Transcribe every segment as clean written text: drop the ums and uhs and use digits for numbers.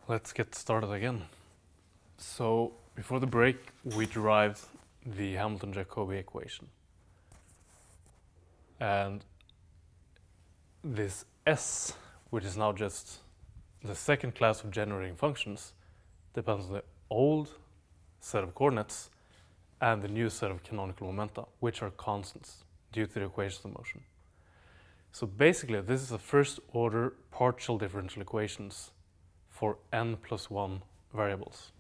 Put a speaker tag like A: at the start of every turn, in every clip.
A: Let's get started again. So before the break, we derived the Hamilton-Jacobi equation. And this S, which is now just the second class of generating functions, depends on the old set of coordinates and the new set of canonical momenta, which are constants due to the equations of motion. So basically, this is the first order partial differential equations for n plus 1 variables.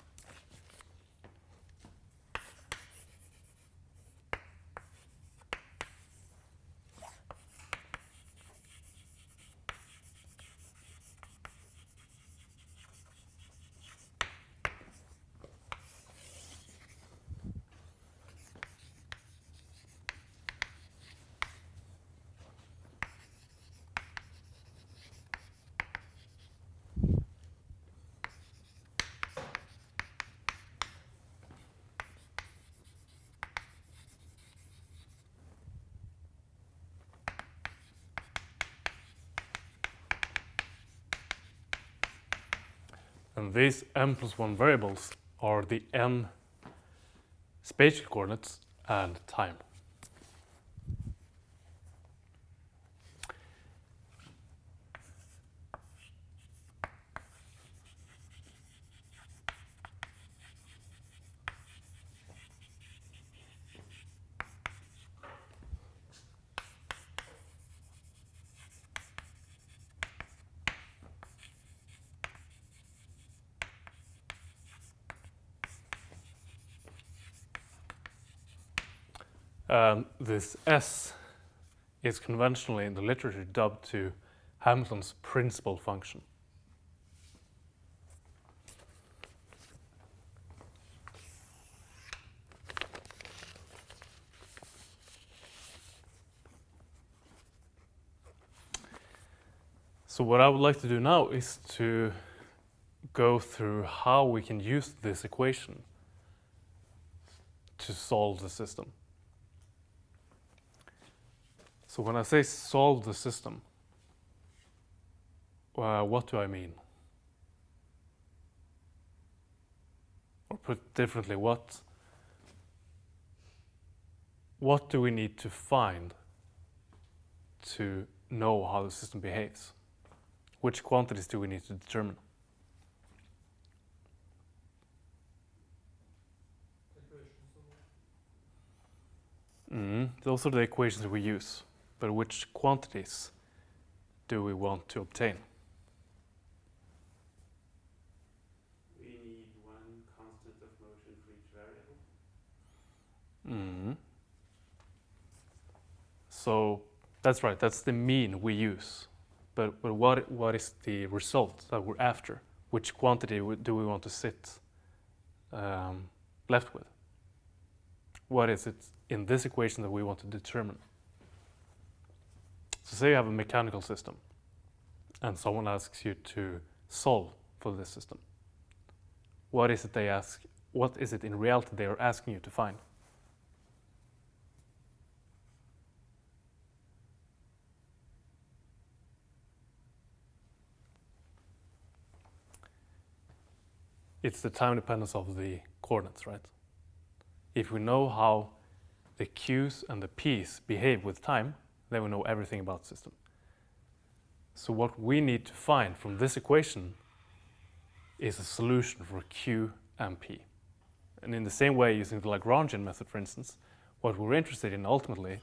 A: And these n plus 1 variables are the n spatial coordinates and time. This S is conventionally in the literature dubbed to Hamilton's principal function. So what I would like to do now is to go through how we can use this equation to solve the system. So when I say solve the system, what do I mean? Or put differently, what do we need to find to know how the system behaves? Which quantities do we need to determine? Those are the equations that we use. But which quantities do we want to obtain?
B: We need one constant of motion for each variable.
A: So that's right, that's the mean we use. But what is the result that we're after? Which quantity do we want to sit left with? What is it in this equation that we want to determine? So say you have a mechanical system and someone asks you to solve for this system. What is it in reality they are asking you to find? It's the time dependence of the coordinates, right? If we know how the q's and the p's behave with time, then we know everything about the system. So what we need to find from this equation is a solution for q and p. And in the same way, using the Lagrangian method, for instance, what we're interested in ultimately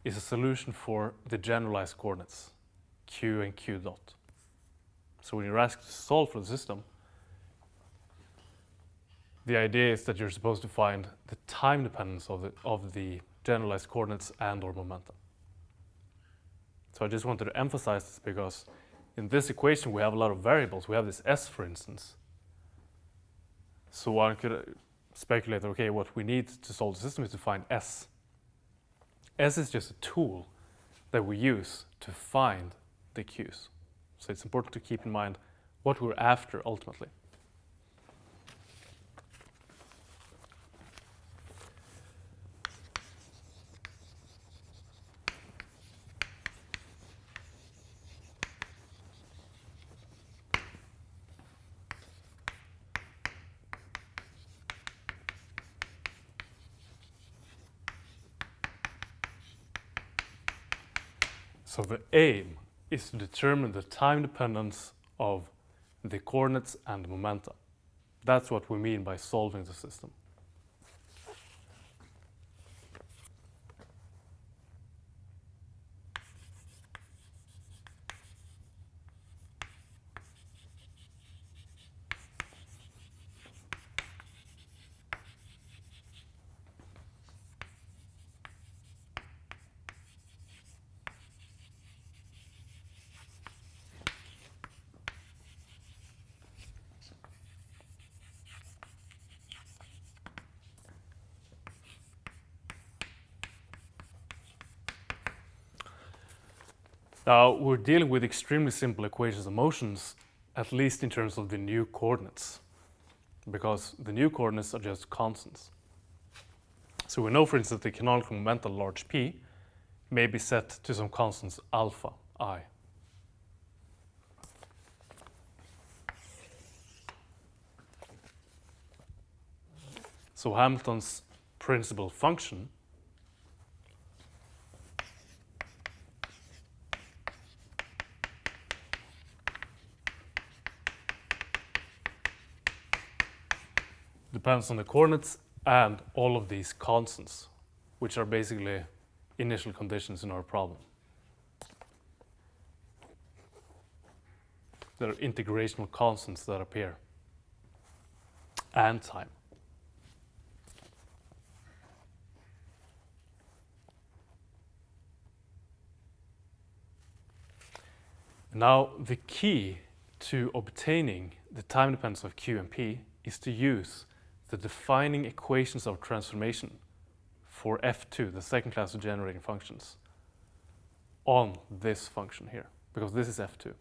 A: is a solution for the generalized coordinates, q and q dot. So when you're asked to solve for the system, the idea is that you're supposed to find the time dependence of the generalized coordinates and or momentum. So I just wanted to emphasize this because in this equation we have a lot of variables. We have this S, for instance. So one could speculate, okay, what we need to solve the system is to find S. S is just a tool that we use to find the Q's. So it's important to keep in mind what we're after ultimately. So the aim is to determine the time dependence of the coordinates and the momenta. That's what we mean by solving the system. Now, we're dealing with extremely simple equations of motions, at least in terms of the new coordinates, because the new coordinates are just constants. So we know, for instance, the canonical momentum large P may be set to some constants alpha I. So Hamilton's principal function depends on the coordinates and all of these constants, which are basically initial conditions in our problem. There are integrational constants that appear, and time. Now, the key to obtaining the time dependence of Q and P is to use the defining equations of transformation for F2, the second class of generating functions, on this function here, because this is F2.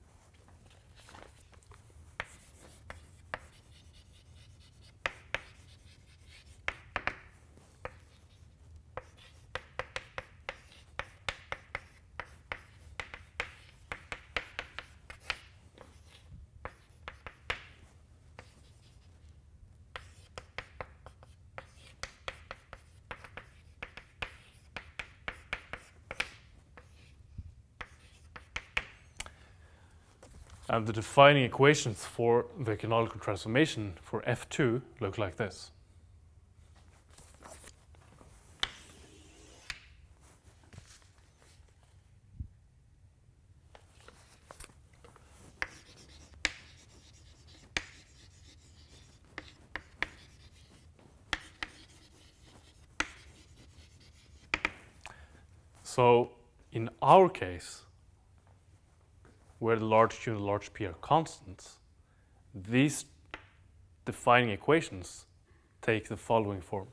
A: And the defining equations for the canonical transformation for F2 look like this. So in our case, where the large Q and the large P are constants, these defining equations take the following form.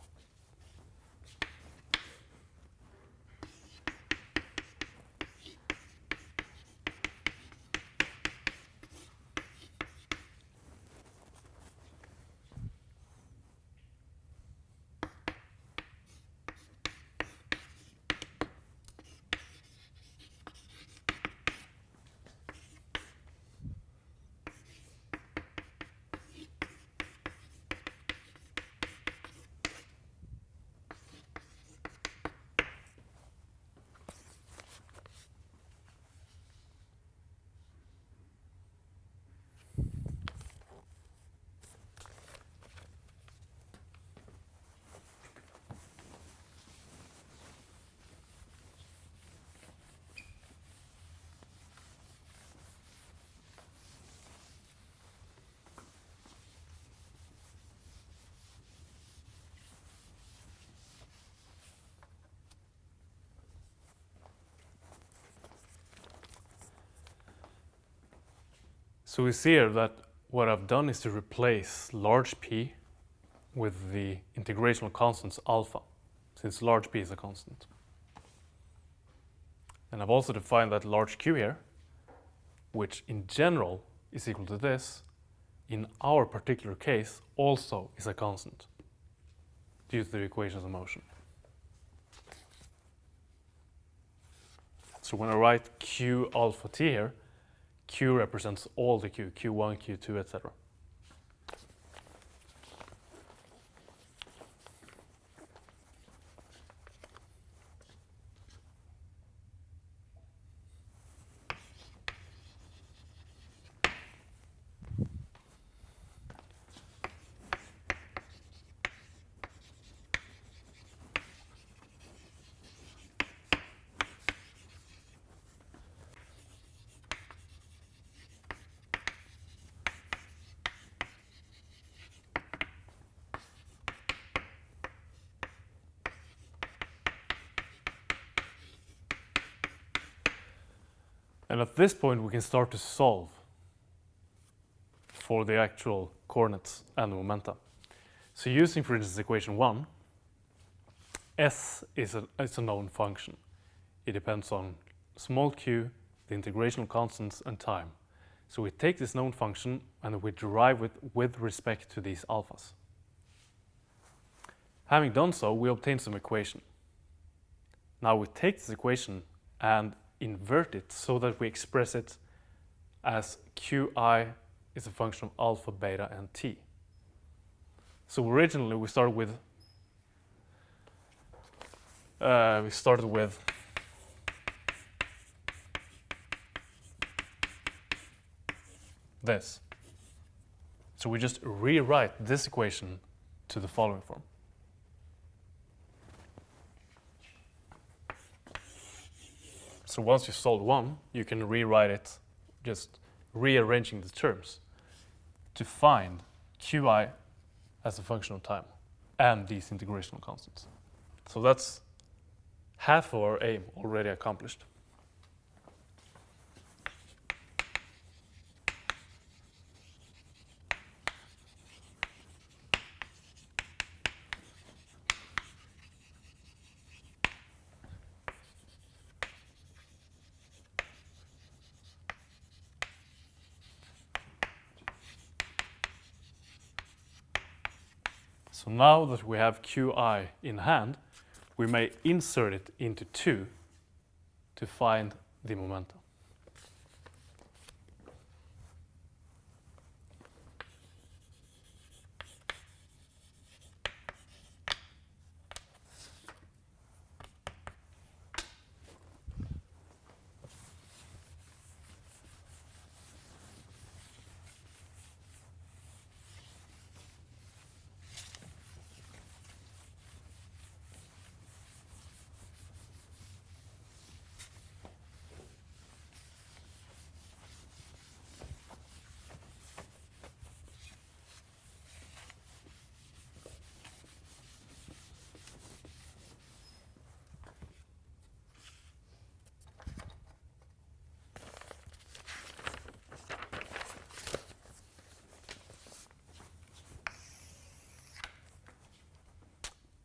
A: So we see here that what I've done is to replace large P with the integrational constants alpha, since large P is a constant. And I've also defined that large Q here, which in general is equal to this, in our particular case also is a constant due to the equations of motion. So when I write Q alpha T here, Q represents all the Q, Q1, Q2, etc. And at this point, we can start to solve for the actual coordinates and the momenta. So using, for instance, equation 1, s is a known function. It depends on small q, the integrational constants, and time. So we take this known function and we derive it with respect to these alphas. Having done so, we obtain some equation. Now we take this equation and invert it so that we express it as qi is a function of alpha, beta, and t. So originally we started with this. So we just rewrite this equation to the following form. So once you solve one, you can rewrite it, just rearranging the terms to find qi as a function of time and these integrational constants. So that's half of our aim already accomplished. So now that we have qi in hand, we may insert it into 2 to find the momentum.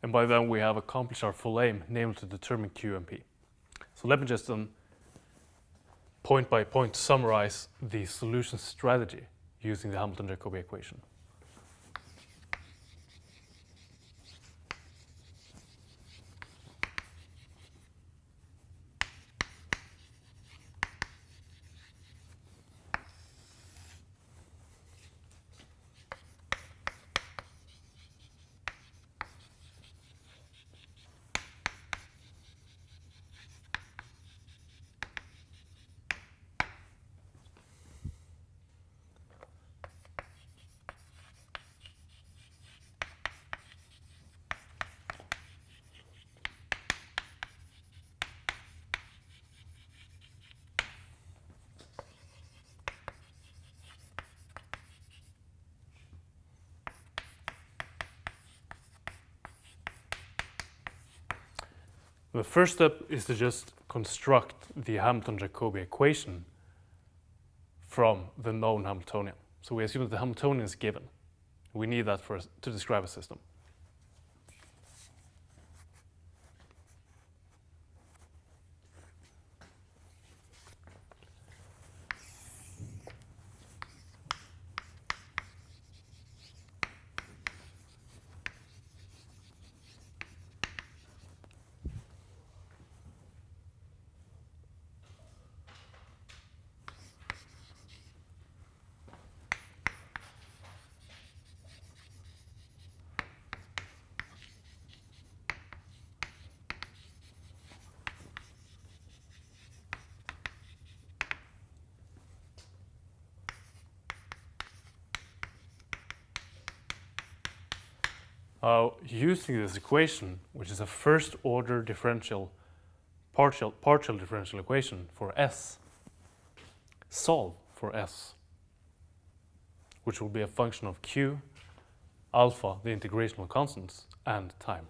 A: And by then we have accomplished our full aim, namely to determine Q and P. So let me just point by point summarize the solution strategy using the Hamilton-Jacobi equation. The first step is to just construct the Hamilton-Jacobi equation from the known Hamiltonian. So we assume that the Hamiltonian is given. We need that to describe a system. Using this equation, which is a first-order differential, partial differential equation for S, solve for S, which will be a function of Q, alpha, the integrational constants, and time.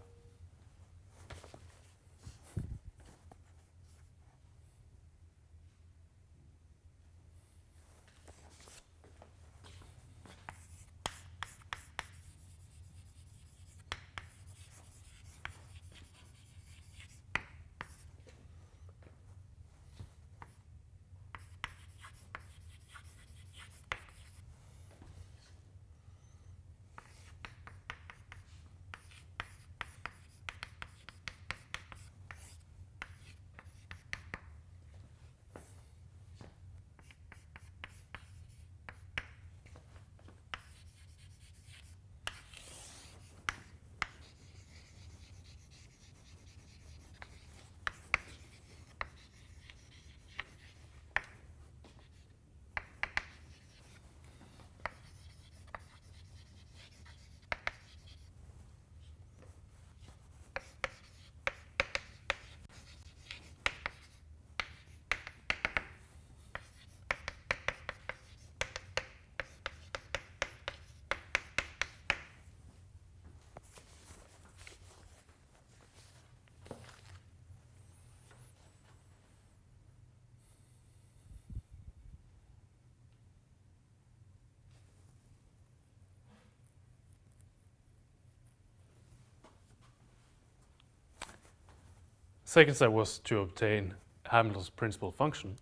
A: second step was to obtain Hamilton's principal function.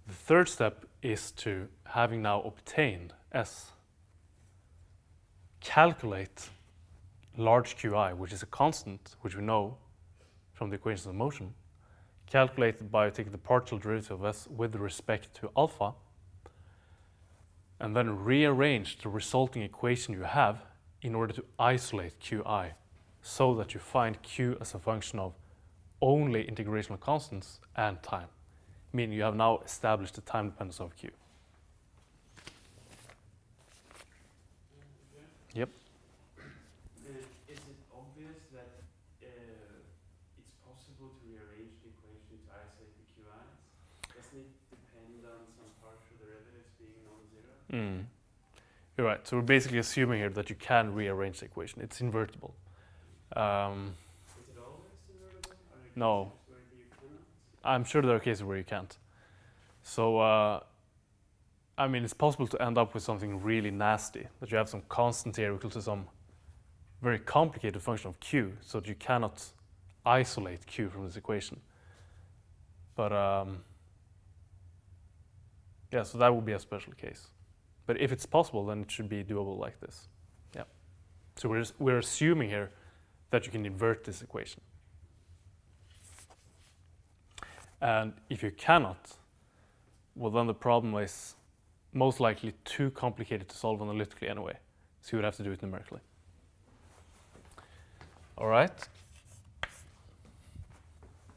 A: The third step is to, having now obtained S, calculate large Qi, which is a constant, which we know from the equations of motion, calculated by taking the partial derivative of S with respect to alpha, and then rearrange the resulting equation you have in order to isolate Qi, so that you find Q as a function of only integrational constants and time, meaning you have now established the time dependence of Q. Yep.
B: Is it obvious that it's possible to rearrange the equation to isolate the Qis? Doesn't it depend on some partial derivatives being non-zero?
A: You're right. So we're basically assuming here that you can rearrange the equation. It's invertible.
B: Is it always invertible? Are there
A: No.
B: cases where you cannot?
A: I'm sure there are cases where you can't. So, I mean, it's possible to end up with something really nasty, that you have some constant here equal to some very complicated function of Q, so that you cannot isolate Q from this equation. But, yeah, so that would be a special case. But if it's possible, then it should be doable like this. Yeah. So we're assuming here that you can invert this equation. And if you cannot, well, then the problem is most likely too complicated to solve analytically anyway. So you would have to do it numerically. All right.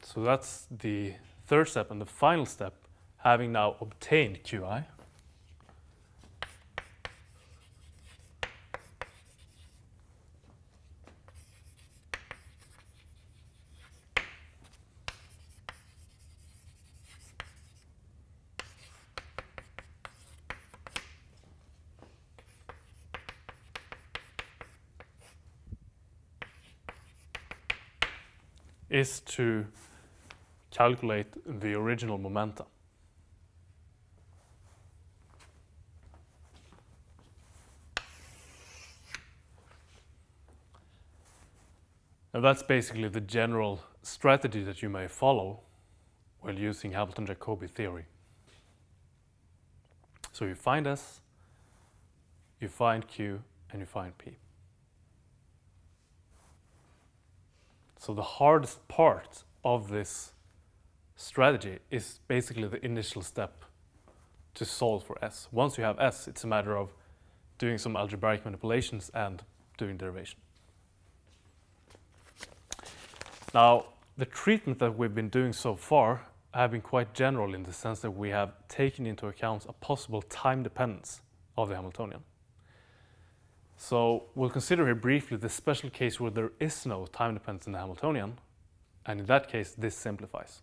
A: So that's the third step. And the final step, having now obtained Qi, is to calculate the original momenta. And that's basically the general strategy that you may follow while using Hamilton-Jacobi theory. So you find S, you find Q, and you find P. So the hardest part of this strategy is basically the initial step to solve for S. Once you have S, it's a matter of doing some algebraic manipulations and doing derivation. Now, the treatment that we've been doing so far have been quite general in the sense that we have taken into account a possible time dependence of the Hamiltonian. So we'll consider here briefly the special case where there is no time dependence in the Hamiltonian, and in that case, this simplifies.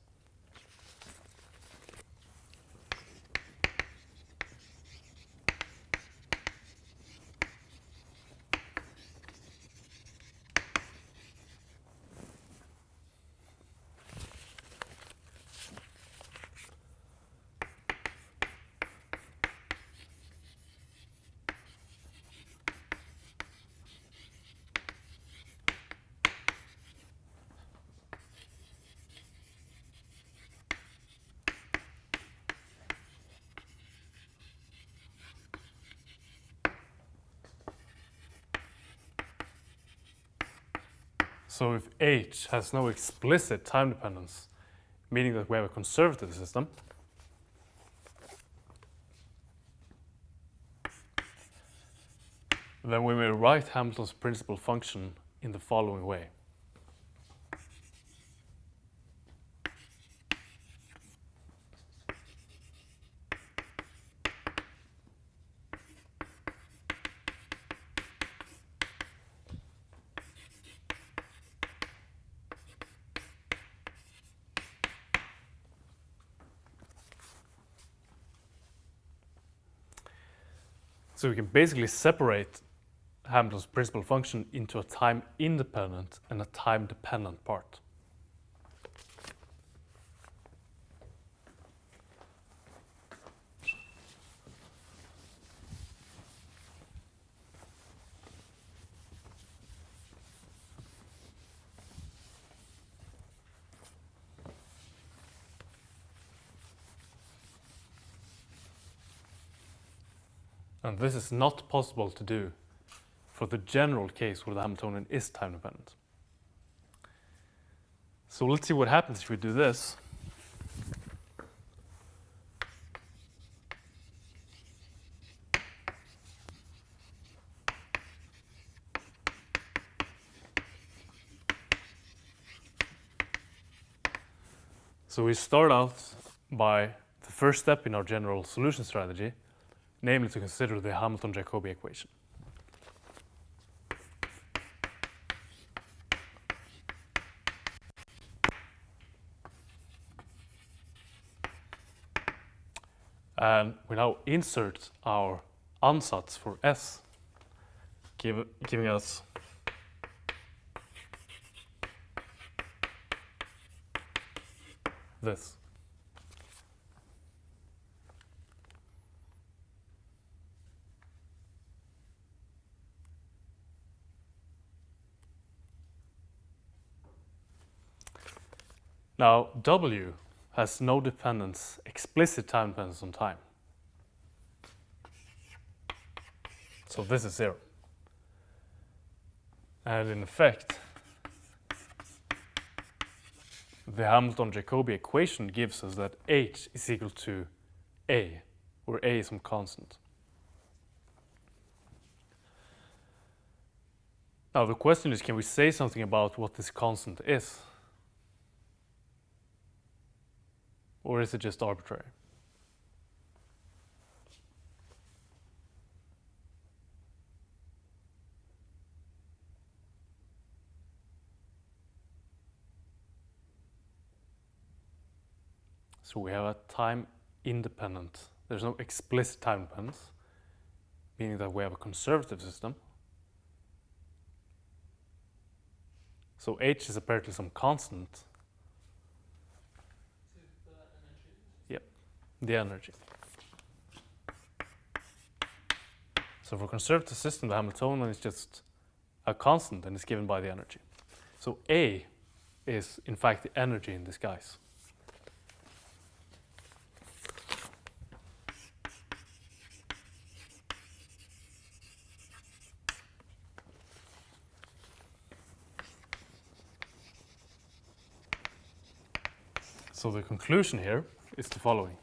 A: So if H has no explicit time dependence, meaning that we have a conservative system, then we may write Hamilton's principal function in the following way. So we can basically separate Hamilton's principal function into a time-independent and a time-dependent part. And this is not possible to do for the general case where the Hamiltonian is time dependent. So let's see what happens if we do this. So we start out by the first step in our general solution strategy, namely to consider the Hamilton-Jacobi equation. And we now insert our ansatz for S, giving us this. Now, W has no dependence, explicit time dependence on time. So this is 0. And in effect, the Hamilton-Jacobi equation gives us that H is equal to A, where A is some constant. Now the question is, can we say something about what this constant is? Or is it just arbitrary? So we have a time independent. There's no explicit time dependence, meaning that we have a conservative system. So H is apparently some constant. Yep, the energy. So for a conservative system, the Hamiltonian is just a constant and is given by the energy. So A is in fact the energy in disguise. So the conclusion here is the following.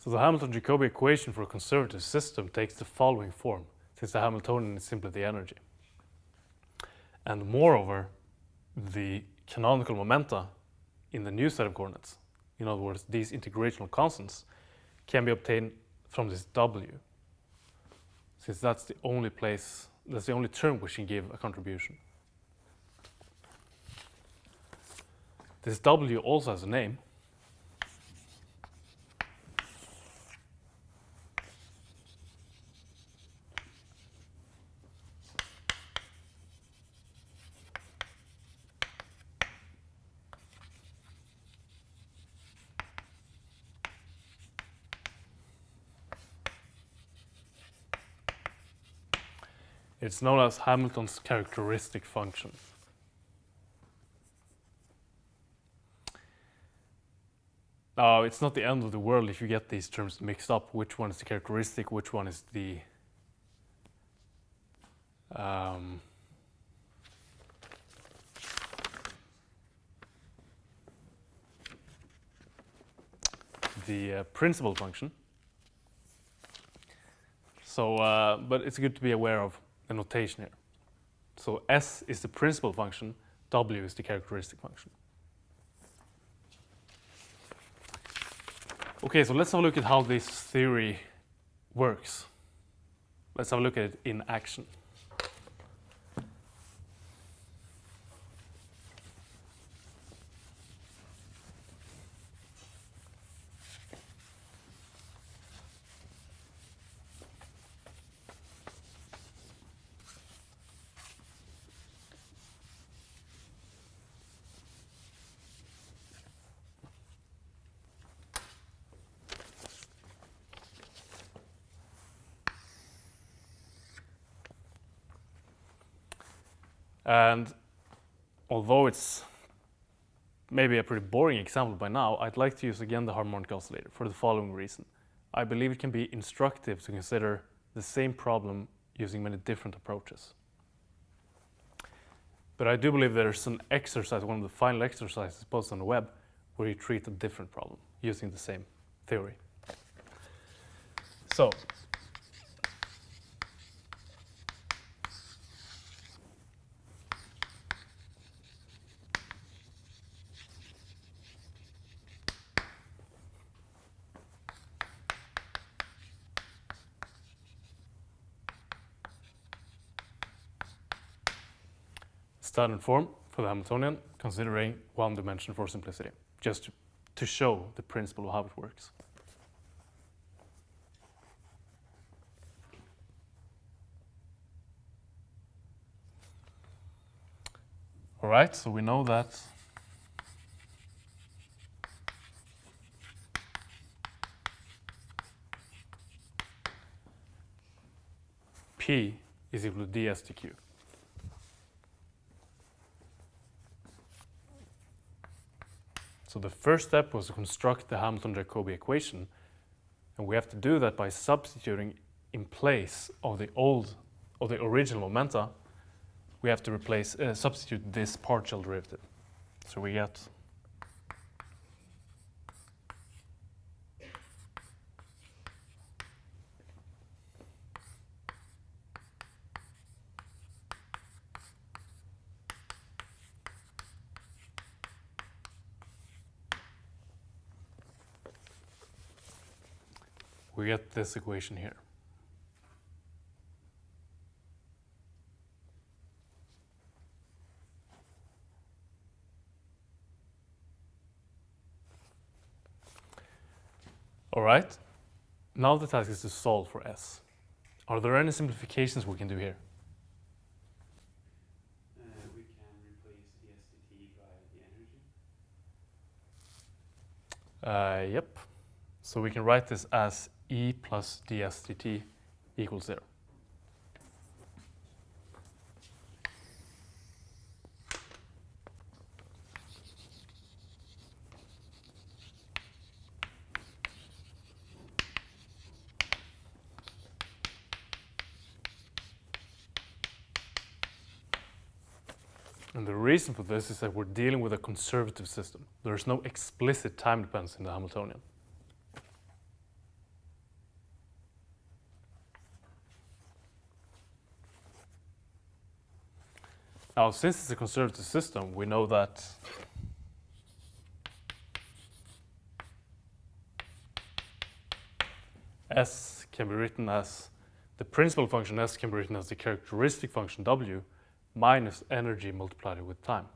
A: So the Hamilton-Jacobi equation for a conservative system takes the following form, since the Hamiltonian is simply the energy. And moreover, the canonical momenta in the new set of coordinates, in other words, these integrational constants, can be obtained from this W, since that's the only term which can give a contribution. This W also has a name. It's known as Hamilton's characteristic function. Now, it's not the end of the world if you get these terms mixed up, which one is the characteristic, which one is the principal function. So, but it's good to be aware of the notation here. So S is the principal function, W is the characteristic function. Okay, so let's have a look at how this theory works. Let's have a look at it in action. And although it's maybe a pretty boring example by now, I'd like to use again the harmonic oscillator for the following reason. I believe it can be instructive to consider the same problem using many different approaches. But I do believe there's an exercise, one of the final exercises posted on the web, where you treat a different problem using the same theory. So, standard form for the Hamiltonian, considering one dimension for simplicity, just to show the principle of how it works. All right, so we know that P is equal to ds dq. So the first step was to construct the Hamilton-Jacobi equation, and we have to do that by substituting in place of the original momenta. We have to substitute this partial derivative. So we get this equation here. All right, now the task is to solve for S. Are there any simplifications we can do here?
B: We can replace the SDT by the energy.
A: Yep. So we can write this as E plus ds dt equals 0. And the reason for this is that we're dealing with a conservative system. There's no explicit time dependence in the Hamiltonian. Now, since it's a conservative system, we know that S can be written as, the principal function S can be written as the characteristic function W minus energy multiplied with time.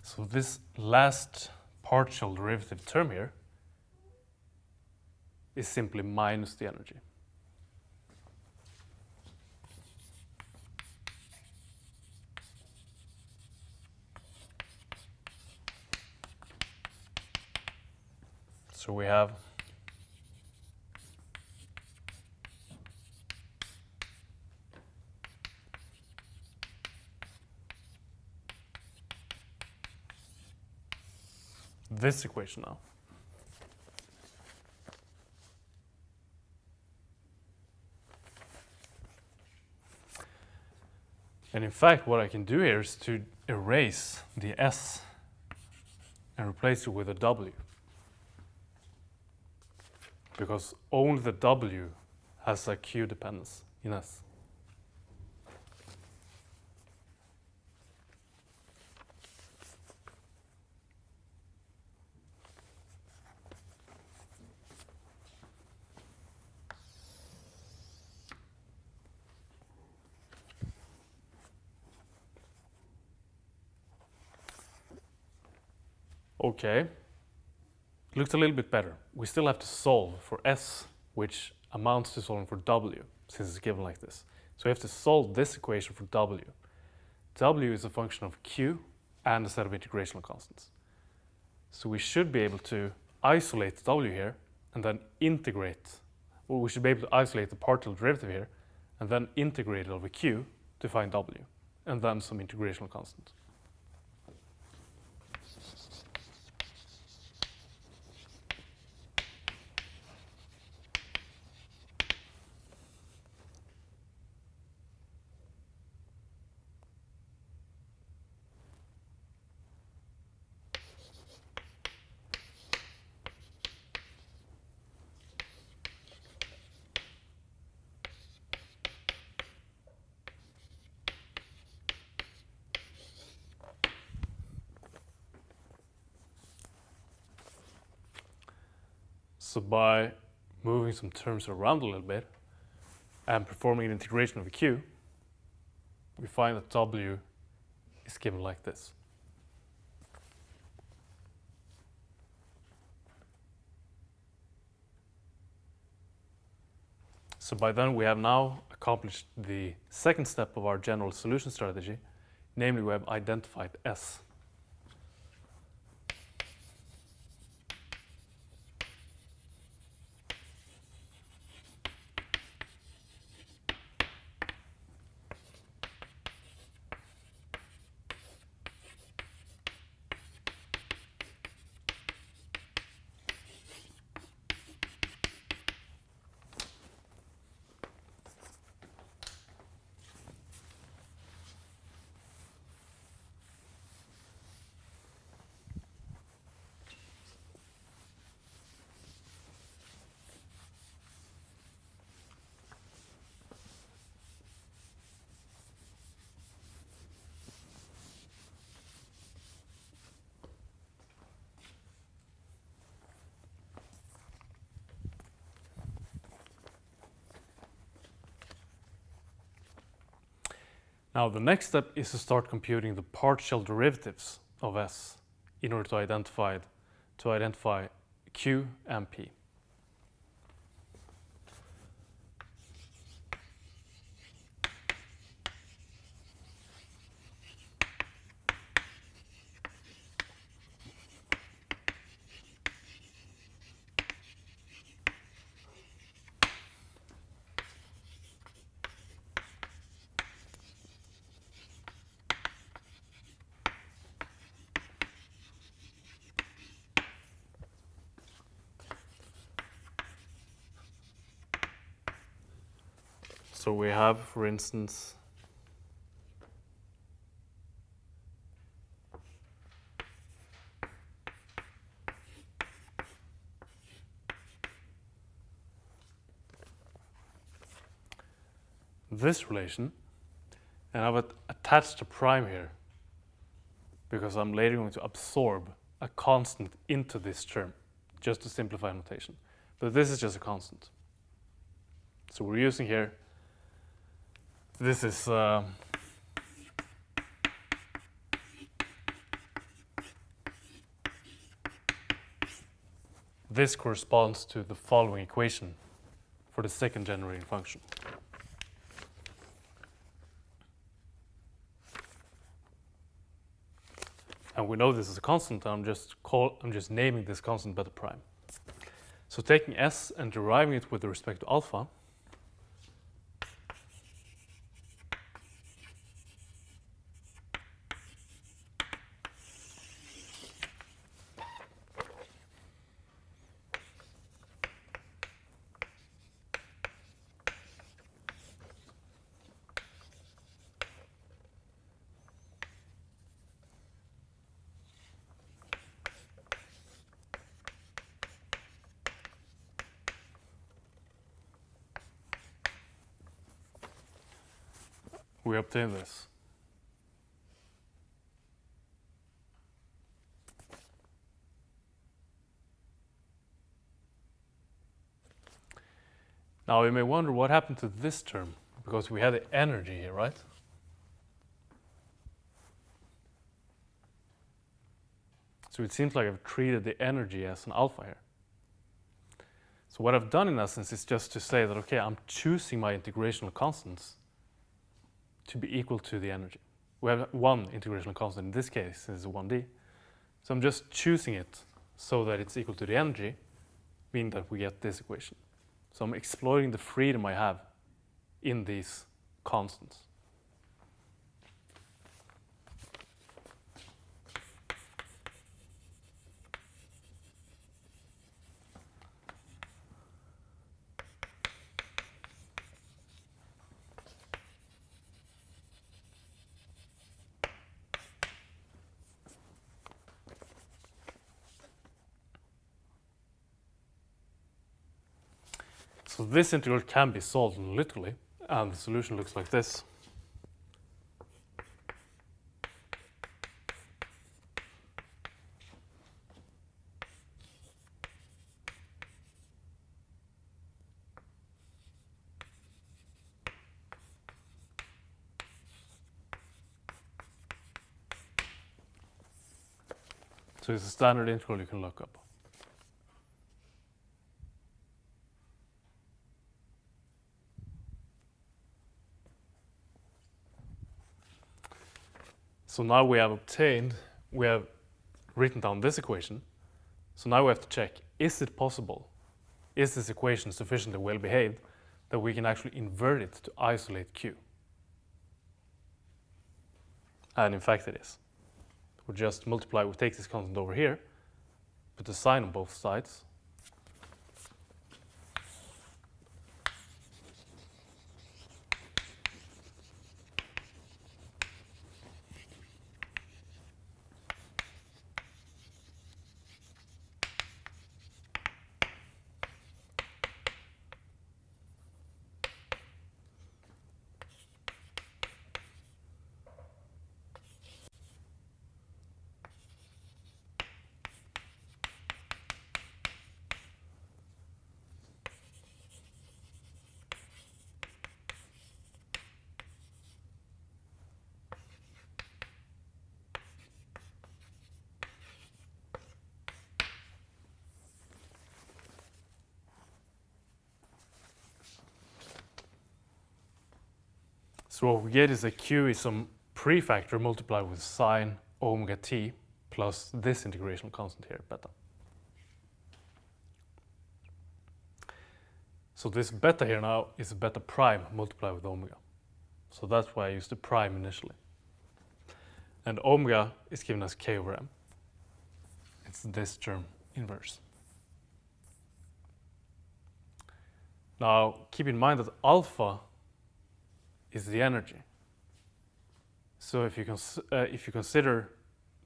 A: So this last partial derivative term here is simply minus the energy. So we have this equation now. And in fact, what I can do here is to erase the S and replace it with a W. Because only the W has a Q dependence in S. Okay, looks a little bit better. We still have to solve for s, which amounts to solving for w, since it's given like this. So we have to solve this equation for w. W is a function of q and a set of integrational constants. So we should be able to isolate w here and then integrate, or we should be able to isolate the partial derivative here and then integrate it over q to find w, and then some integrational constant. So by moving some terms around a little bit and performing an integration of a q, we find that w is given like this. So by then we have now accomplished the second step of our general solution strategy, namely we have identified s. Now the next step is to start computing the partial derivatives of s in order to identify q and p. So we have, for instance, this relation, and I've attached a prime here because I'm later going to absorb a constant into this term, just to simplify notation. But this is just a constant. So we're using here, this is this corresponds to the following equation for the second generating function. And we know this is a constant, I'm just naming this constant beta prime. So taking s and deriving it with respect to alpha, we obtain this. Now you may wonder what happened to this term, because we had the energy here, right? So it seems like I've treated the energy as an alpha here. So what I've done in essence is just to say that, okay, I'm choosing my integrational constants to be equal to the energy. We have one integrational constant, in this case is 1D. So I'm just choosing it so that it's equal to the energy, meaning that we get this equation. So I'm exploiting the freedom I have in these constants. So this integral can be solved literally, and the solution looks like this. So it's a standard integral you can look up. So now we have written down this equation. So now we have to check, is it possible? Is this equation sufficiently well behaved that we can actually invert it to isolate Q? And in fact it is. We just multiply, we take this constant over here, put the sign on both sides. So what we get is that Q is some prefactor multiplied with sine omega t plus this integrational constant here, beta. So this beta here now is beta prime multiplied with omega. So that's why I used the prime initially. And omega is given as k over m. It's this term inverse. Now keep in mind that alpha is the energy. So if you consider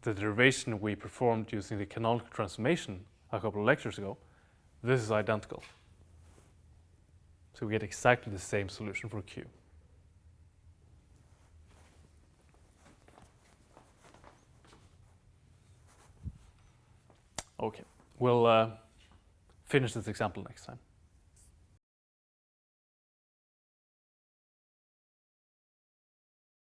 A: the derivation we performed using the canonical transformation a couple of lectures ago, this is identical. So we get exactly the same solution for Q. Okay, we'll finish this example next time.